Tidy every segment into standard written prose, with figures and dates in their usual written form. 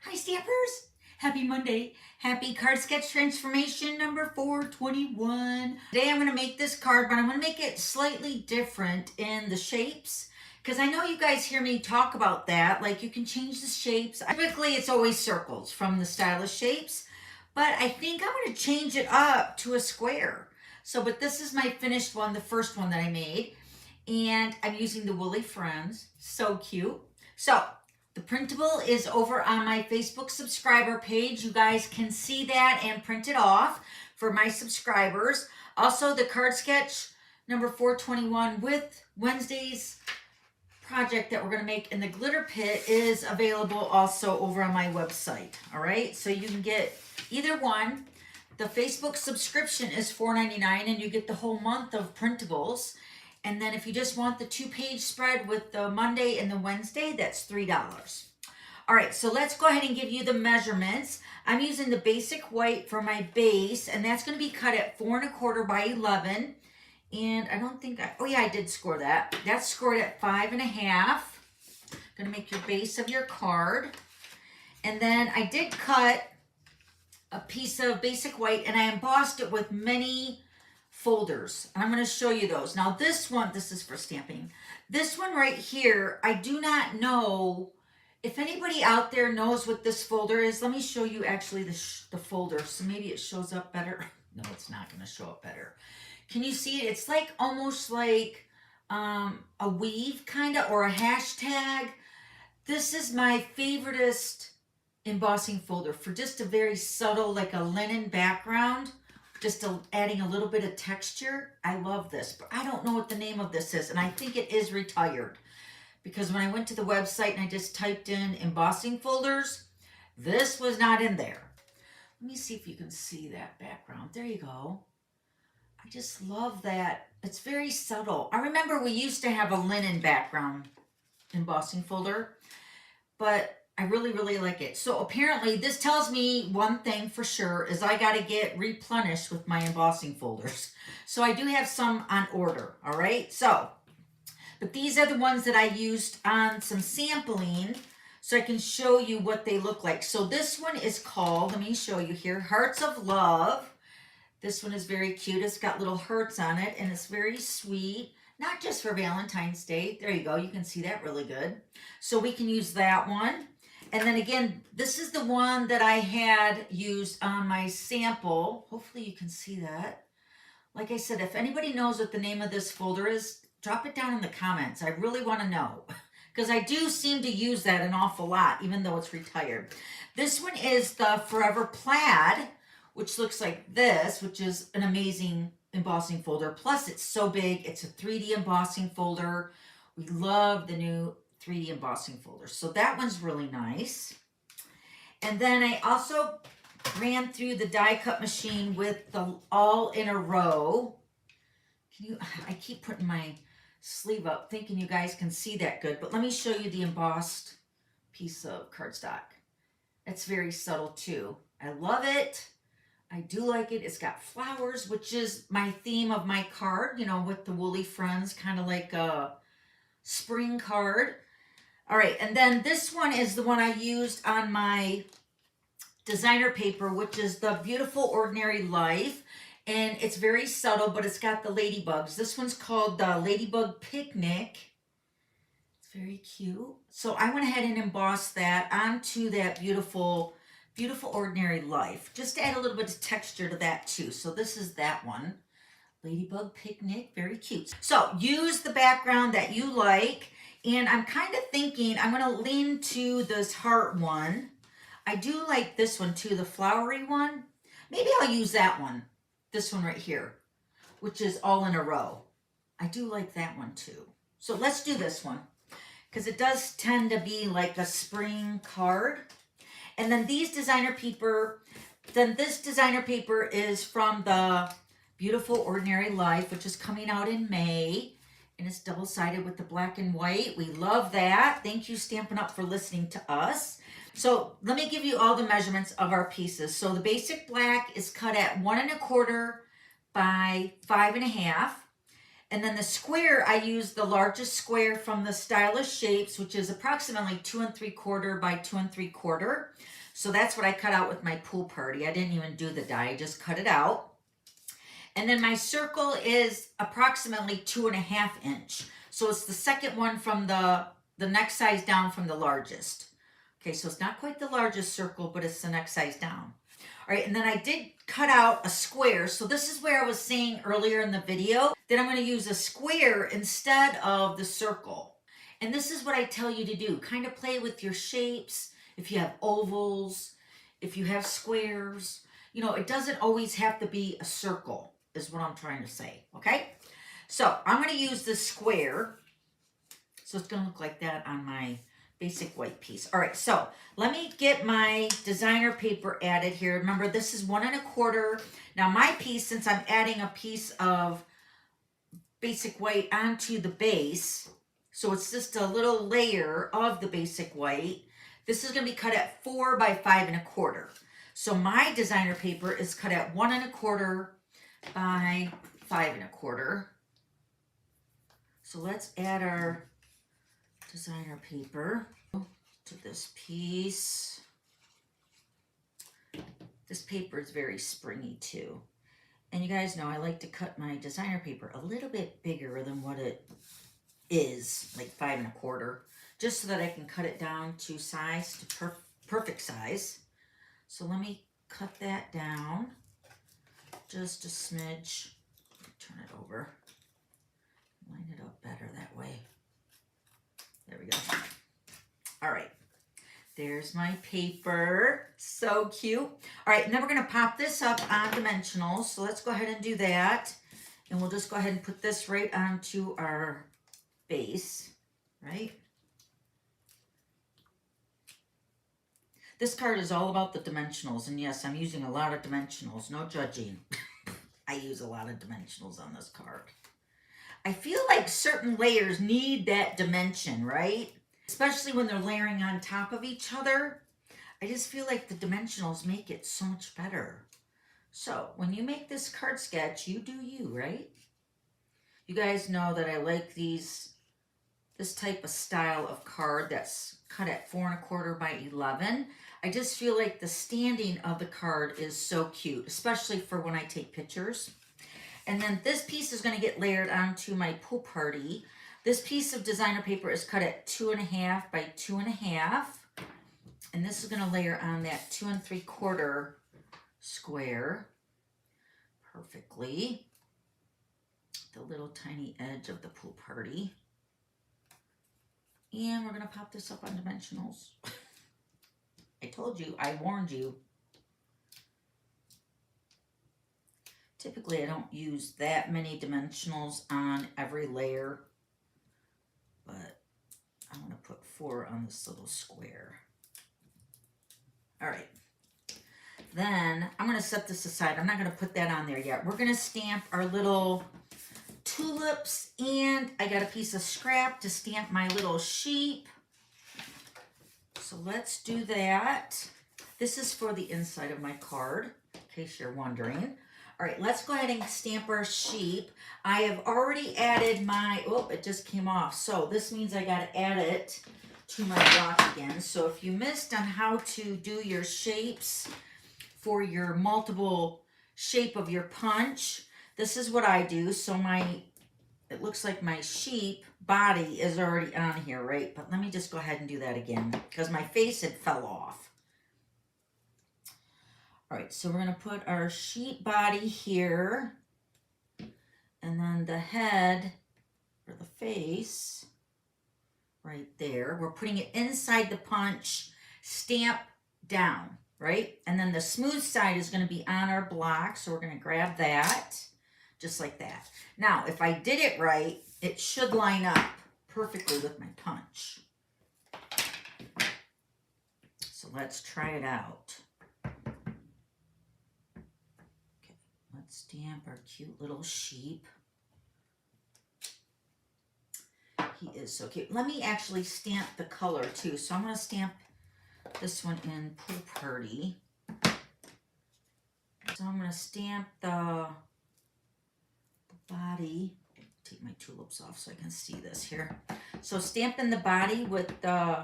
Hi Stampers! Happy Monday. Happy card sketch transformation number 421. Today I'm going to make this card, but I'm going to make it slightly different in the shapes because I know you guys hear me talk about that. Like you can change the shapes. Typically it's always circles from the stylish shapes, but I think I'm going to change it up to a square. But this is my finished one, the first one that I made, and I'm using the Woolly Friends. So cute. The printable is over on my Facebook subscriber page. You guys can see that and print it off for my subscribers. Also, the card sketch number 421 with Wednesday's project that we're going to make in the glitter pit is available also over on my website. All right, so you can get either one. The Facebook subscription is $4.99 and you get the whole month of printables. And then if you just want the 2-page spread with the Monday and the Wednesday, that's $3. All right, so let's go ahead and give you the measurements. I'm using the basic white for my base, and that's going to be cut at 4 1/4 by 11. And I don't think oh yeah, I did score that. That's scored at 5 1/2. Going to make your base of your card. And then I did cut a piece of basic white, and I embossed it with many folders. I'm going to show you those. Now this one, this is for stamping. This one right here, I do not know if anybody out there knows what this folder is. Let me show you actually the folder, so maybe it shows up better. No, it's not going to show up better. Can you see it? It's like almost like a weave kind of, or a hashtag. This is my favoriteest embossing folder for just a very subtle, like a linen background. Just adding a little bit of texture. I love this, but I don't know what the name of this is, and I think it is retired because when I went to the website and I just typed in embossing folders, this was not in there. Let me see if you can see that background. There you go. I just love that. It's very subtle. I remember we used to have a linen background embossing folder, but I really, really like it. So apparently this tells me one thing for sure is I got to get replenished with my embossing folders. So I do have some on order. All right. But these are the ones that I used on some sampling so I can show you what they look like. So this one is called, let me show you here, Hearts of Love. This one is very cute. It's got little hearts on it and it's very sweet. Not just for Valentine's Day. There you go. You can see that really good. So we can use that one. And then again, this is the one that I had used on my sample. Hopefully you can see that. Like I said, if anybody knows what the name of this folder is, drop it down in the comments. I really want to know because I do seem to use that an awful lot, even though it's retired. This one is the Forever Plaid, which looks like this, which is an amazing embossing folder. Plus, it's so big. It's a 3D embossing folder. We love the new 3D embossing folder. So that one's really nice. And then I also ran through the die cut machine with the all in a row. I keep putting my sleeve up thinking you guys can see that good, but let me show you the embossed piece of cardstock. It's very subtle too. I love it. I do like it. It's got flowers, which is my theme of my card, you know, with the Woolly Friends, kind of like a spring card. All right, and then this one is the one I used on my designer paper, which is the Beautiful Ordinary Life. And it's very subtle, but it's got the ladybugs. This one's called the Ladybug Picnic. It's very cute. So I went ahead and embossed that onto that Beautiful Ordinary Life, just to add a little bit of texture to that too. So this is that one. Ladybug Picnic, very cute. So use the background that you like. And I'm kind of thinking I'm going to lean to this heart one. I do like this one too, the flowery one. Maybe I'll use that one. This one right here, which is all in a row. I do like that one too. So let's do this one because it does tend to be like a spring card. And then this designer paper is from the Beautiful Ordinary Life, which is coming out in May. And it's double-sided with the black and white. We love that. Thank you, Stampin' Up, for listening to us. So let me give you all the measurements of our pieces. So the basic black is cut at 1 1/4 by 5 1/2. And then the square, I used the largest square from the Stylish Shapes, which is approximately 2 3/4 by 2 3/4. So that's what I cut out with my pool party. I didn't even do the die, I just cut it out. And then my circle is approximately 2.5 inch. So it's the second one from the next size down from the largest. Okay, so it's not quite the largest circle, but it's the next size down. All right, and then I did cut out a square. So this is where I was saying earlier in the video that I'm going to use a square instead of the circle. And this is what I tell you to do. Kind of play with your shapes. If you have ovals, if you have squares, you know, it doesn't always have to be a circle, is what I'm trying to say, okay? So I'm going to use this square. So it's going to look like that on my basic white piece. All right, so let me get my designer paper added here. Remember, this is 1 1/4. Now my piece, since I'm adding a piece of basic white onto the base, so it's just a little layer of the basic white. This is going to be cut at 4 by 5 1/4. So my designer paper is cut at 1 1/4 by 5 1/4. So let's add our designer paper to this piece. This paper is very springy too. And you guys know I like to cut my designer paper a little bit bigger than what it is, like 5 1/4, just so that I can cut it down to size, to perfect size. So let me cut that down just a smidge. Turn it over. Line it up better that way. There we go. All right. There's my paper. So cute. All right, and then we're going to pop this up on dimensionals. So let's go ahead and do that. And we'll just go ahead and put this right onto our base, right? This card is all about the dimensionals. And yes, I'm using a lot of dimensionals. No judging. I use a lot of dimensionals on this card. I feel like certain layers need that dimension, right? Especially when they're layering on top of each other. I just feel like the dimensionals make it so much better. So when you make this card sketch, you do you, right? You guys know that I like this type of style of card that's cut at 4 1/4 by 11. I just feel like the standing of the card is so cute, especially for when I take pictures. And then this piece is going to get layered onto my pool party. This piece of designer paper is cut at 2 1/2 by 2 1/2. And this is going to layer on that 2 3/4 square perfectly. The little tiny edge of the pool party. And we're going to pop this up on dimensionals. I told you, I warned you. Typically, I don't use that many dimensionals on every layer, but I'm going to put 4 on this little square. All right. Then I'm going to set this aside. I'm not going to put that on there yet. We're going to stamp our little tulips, and I got a piece of scrap to stamp my little sheep. So let's do that. This is for the inside of my card, in case you're wondering. All right, let's go ahead and stamp our sheep. I have already added my, oh, it just came off. So this means I got to add it to my block again. So if you missed on how to do your shapes for your multiple shape of your punch, this is what I do. So it looks like my sheep body is already on here, right? But let me just go ahead and do that again because my face had fell off. All right, so we're going to put our sheep body here, and then the head or the face right there. We're putting it inside the punch, stamp down, right? And then the smooth side is going to be on our block, so we're going to grab that just like that. Now, if I did it right, it should line up perfectly with my punch. So let's try it out. Let's stamp our cute little sheep. He is so cute. Let me actually stamp the color too. So I'm going to stamp this one in Pool Party. So I'm going to stamp the body take my tulips off so I can see this here. So stamping the body with the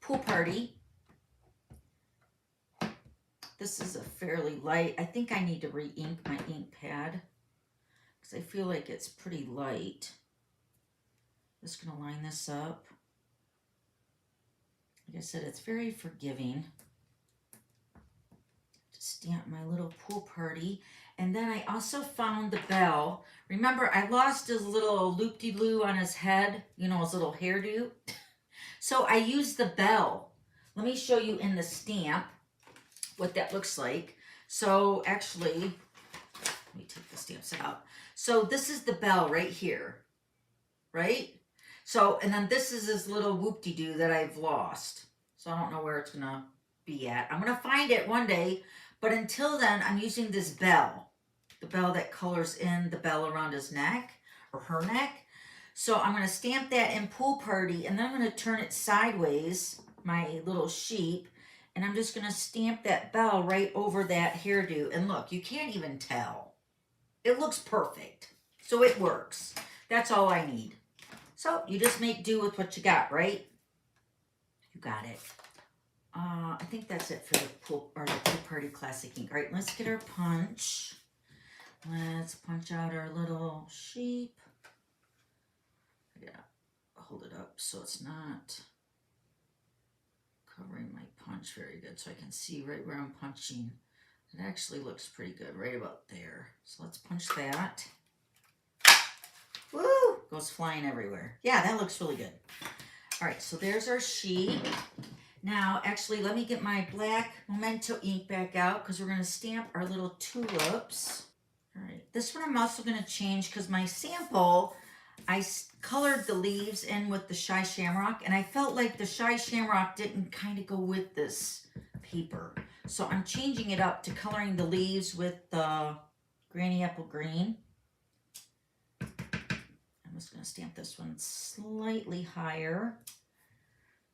Pool Party. This is a fairly light. I think I need to re-ink my ink pad because I feel like it's pretty light. Just going to line this up. Like I said, it's very forgiving. To stamp my little Pool Party. And then I also found the bell. Remember, I lost his little loop-de-loo on his head, you know, his little hairdo. So I used the bell. Let me show you in the stamp what that looks like. So actually, let me take the stamps out. So this is the bell right here, right? So, and then this is his little whoop-de-doo that I've lost. So I don't know where it's gonna be at. I'm gonna find it one day, but until then, I'm using this bell. The bell that colors in the bell around his neck, or her neck. So I'm gonna stamp that in Pool Party, and then I'm gonna turn it sideways, my little sheep, and I'm just gonna stamp that bell right over that hairdo. And look, you can't even tell. It looks perfect. So it works. That's all I need. So you just make do with what you got, right? You got it. I think that's it for the Pool Party Classic ink. All right, let's get our punch. Let's punch out our little sheep. I gotta hold it up so it's not covering my punch very good, so I can see right where I'm punching. It actually looks pretty good right about there. So let's punch that. Woo! Goes flying everywhere. Yeah, that looks really good. All right, so there's our sheep. Now, actually, let me get my black Memento ink back out because we're going to stamp our little tulips. All right, this one I'm also going to change because my sample, I colored the leaves in with the Shy Shamrock, and I felt like the Shy Shamrock didn't kind of go with this paper. So I'm changing it up to coloring the leaves with the Granny Apple Green. I'm just going to stamp this one slightly higher.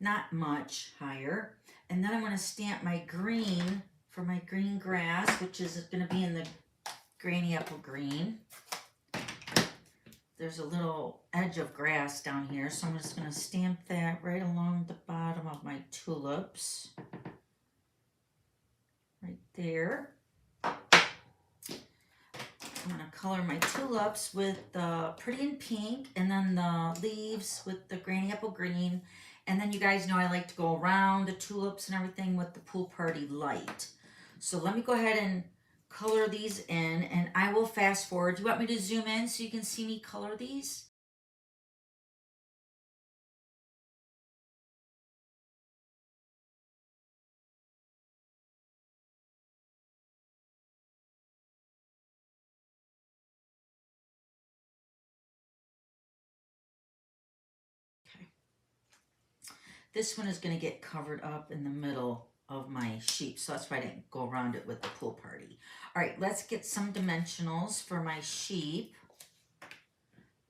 Not much higher. And then I'm going to stamp my green for my green grass, which is going to be in the Granny Apple Green. There's a little edge of grass down here, so I'm just going to stamp that right along the bottom of my tulips. Right there. I'm going to color my tulips with the Pretty in Pink, and then the leaves with the Granny Apple Green. And then you guys know I like to go around the tulips and everything with the Pool Party Light. So let me go ahead and color these in, and I will fast forward. Do you want me to zoom in so you can see me color these? Okay. This one is going to get covered up in the middle of my sheep, so that's why I didn't go around it with the Pool Party. All right, let's get some dimensionals for my sheep.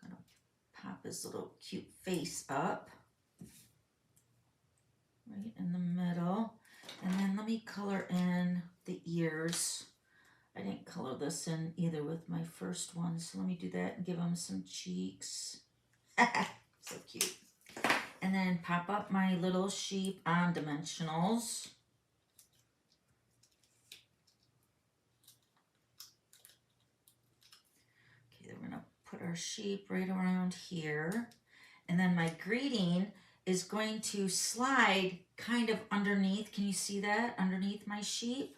I'm going to pop his little cute face up right in the middle. And then let me color in the ears. I didn't color this in either with my first one, so let me do that and give him some cheeks. So cute. And then pop up my little sheep on dimensionals. Okay, then we're going to put our sheep right around here. And then my greeting is going to slide kind of underneath. Can you see that? Underneath my sheep.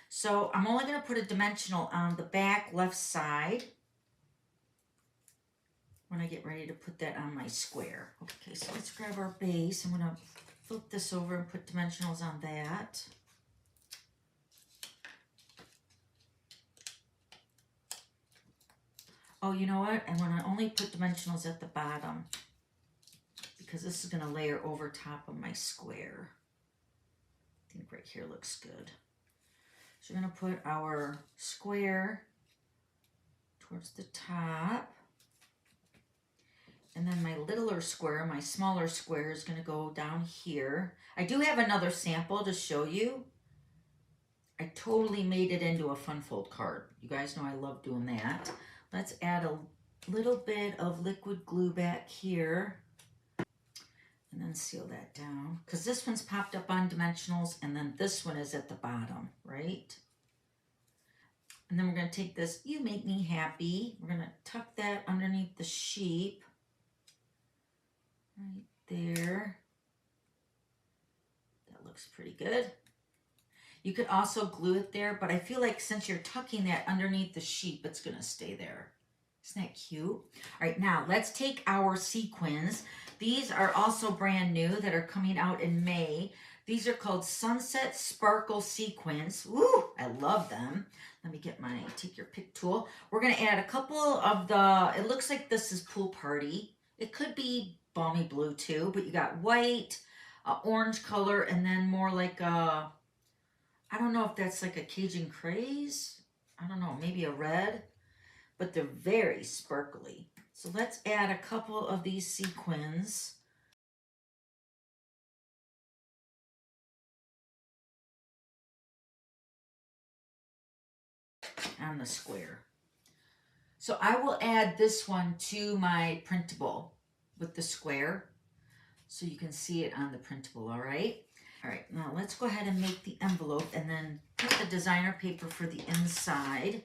So I'm only going to put a dimensional on the back left side when I get ready to put that on my square. Okay, so let's grab our base. I'm going to flip this over and put dimensionals on that. Oh, you know what? I'm going to only put dimensionals at the bottom because this is going to layer over top of my square. I think right here looks good. So we're going to put our square towards the top. And then my littler square, my smaller square, is going to go down here. I do have another sample to show you. I totally made it into a fun fold card. You guys know I love doing that. Let's add a little bit of liquid glue back here. And then seal that down. Because this one's popped up on dimensionals, and then this one is at the bottom, right? And then we're going to take this You Make Me Happy. We're going to tuck that underneath the sheep. Right there. That looks pretty good. You could also glue it there, but I feel like since you're tucking that underneath the sheep, it's going to stay there. Isn't that cute? All right, now let's take our sequins. These are also brand new that are coming out in May. These are called Sunset Sparkle Sequins. Woo, I love them. Let me get my take your pick tool. We're going to add a couple of the, it looks like this is Pool Party. It could be Balmy Blue too, but you got white, orange color, and then more like a, I don't know if that's like a Cajun Craze. I don't know, maybe a red, but they're very sparkly. So let's add a couple of these sequins. On the square. So I will add this one to my printable with the square so you can see it on the printable, all right? All right, now let's go ahead and make the envelope and then put the designer paper for the inside.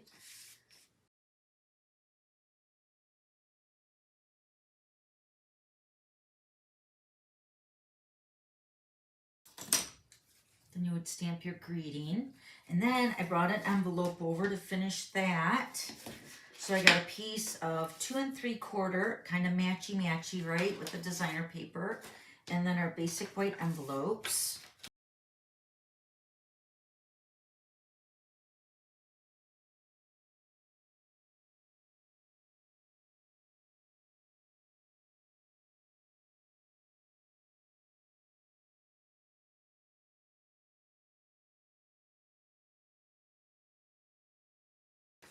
Then you would stamp your greeting. And then I brought an envelope over to finish that. So I got a piece of 2 3/4, kind of matchy-matchy, right, with the designer paper. And then our basic white envelopes.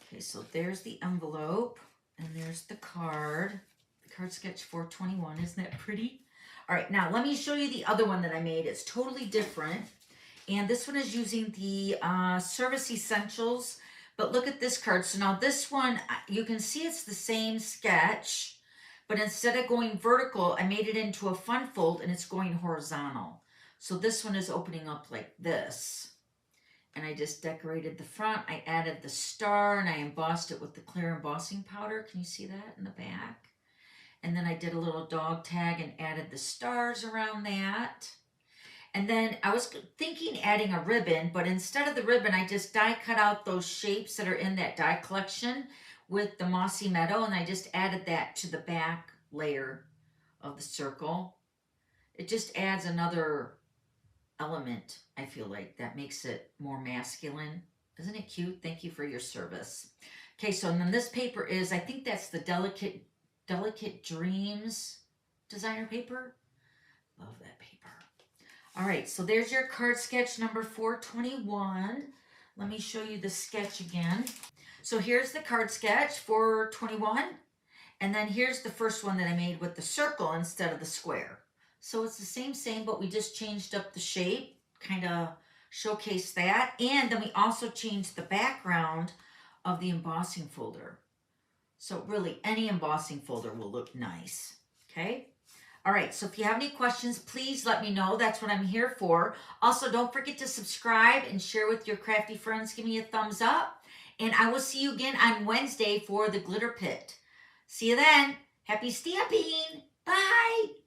Okay, so there's the envelope, and there's the card. The card sketch 421, isn't that pretty? All right, now let me show you the other one that I made. It's totally different, and this one is using the Service Essentials, but look at this card. So now this one, you can see it's the same sketch, but instead of going vertical, I made it into a fun fold, and it's going horizontal. So this one is opening up like this. And I just decorated the front. I added the star and I embossed it with the clear embossing powder. Can you see that in the back? And then I did a little dog tag and added the stars around that. And then I was thinking adding a ribbon, but instead of the ribbon, I just die cut out those shapes that are in that die collection with the Mossy Meadow, and I just added that to the back layer of the circle. It just adds another element, I feel like, that makes it more masculine. Isn't it cute? Thank you for your service. Okay, so then this paper is, I think that's the Delicate Dreams designer paper. Love that paper. All right, so there's your card sketch number 421. Let me show you the sketch again. So here's the card sketch 421. And then here's the first one that I made with the circle instead of the square. So it's the same, but we just changed up the shape, kind of showcase that. And then we also changed the background of the embossing folder. So really, any embossing folder will look nice, okay? All right, so if you have any questions, please let me know. That's what I'm here for. Also, don't forget to subscribe and share with your crafty friends. Give me a thumbs up. And I will see you again on Wednesday for the Glitter Pit. See you then. Happy stamping. Bye.